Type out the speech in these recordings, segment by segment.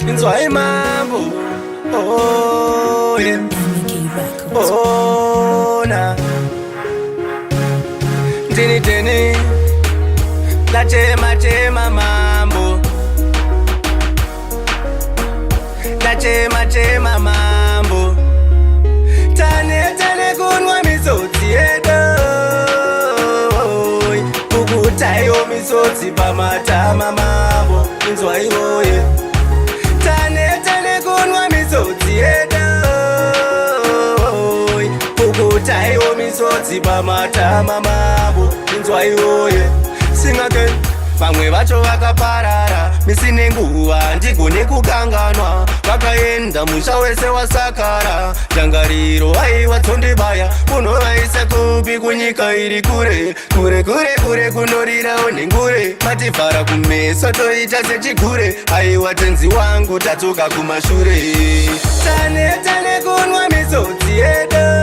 inzwa imambo. Oh yeah. Oh na. Tini la chema mambo. La chema mambo. Tane kunwa misotsi edo. Ukutayo misotsi pamatama mambo. Inzwa iwoye. Tane kunwa misotsi edo. Ukutayo misotsi pamatama mambo. Inzwa iwoye. Sing again. Vamwe vacho vakaparara misine nguva ndigone kukanganwa vakaenda musha wese wasakara jangariro aiwa tsondebaya unovaisa kupi kunyika iri kure kure kure kure kunorirawo nengure mativhara kumeso toita sechigure aiwa tenzi wangu tatuka kumashure tane kunwa misodzi yedo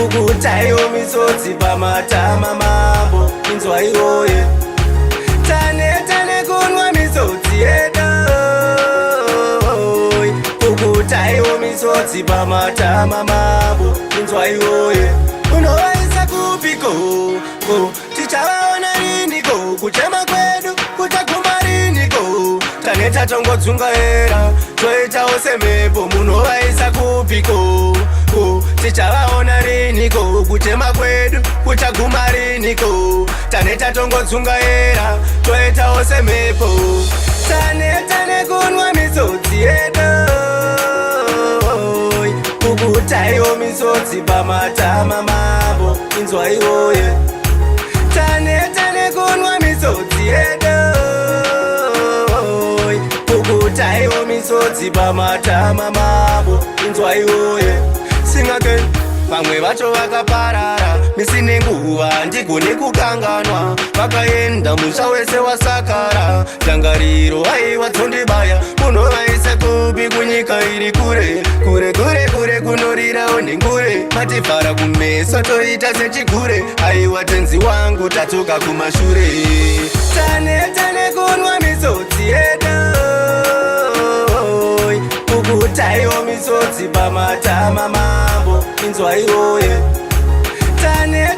ukutayo misodzi pamatama mambo inzwa iwoye tane kunwa misodzi yedo ukutayo misodzi pamatama mambo inzwa iwoye unovaisa kupiko tichavaona riniko kuchema kwedu kuchaguma riniko tane tatongodzunga era toitawo semhepo munovaisa kupiko tichavaona riniko kuchema kwedu kuchaguma riniko tane tatongodzunga era toitawo semhepo tane kunwa misodzi yedo ukutayo misodzi pamatama mambo inzwa iwoye tane kunwa misodzi yedo ukutayo misodzi pamatama mambo inzwa iwoye Sing again. Vamwe vacho vakaparara misine nguva ndigone kukanganwa vakaenda musha wese wasakara jangariro aiwa tsondebaya unovaisa kupi kunyika iri kure kure kure kure kunorirawo nengure mativhara kumeso toita sechigure aiwa tenzi wangu tatuka kumashure tane kunwa misodzi yedo ukutayo misodzi pamatama mambo inzwa iwoye tane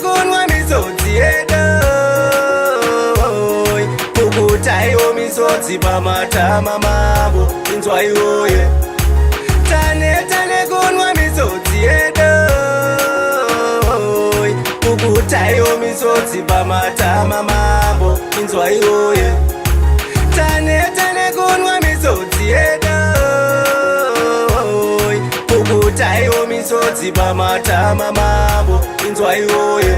kunwa misodzi yedo ukutayo misodzi pamatama mambo inzwa iwoye tane kunwa misodzi yedo ukutayo misodzi pamatama mambo inzwa iwoye tane kunwa misodzi yedo ukutayo misodzi pamatama mambo inzwa iwoye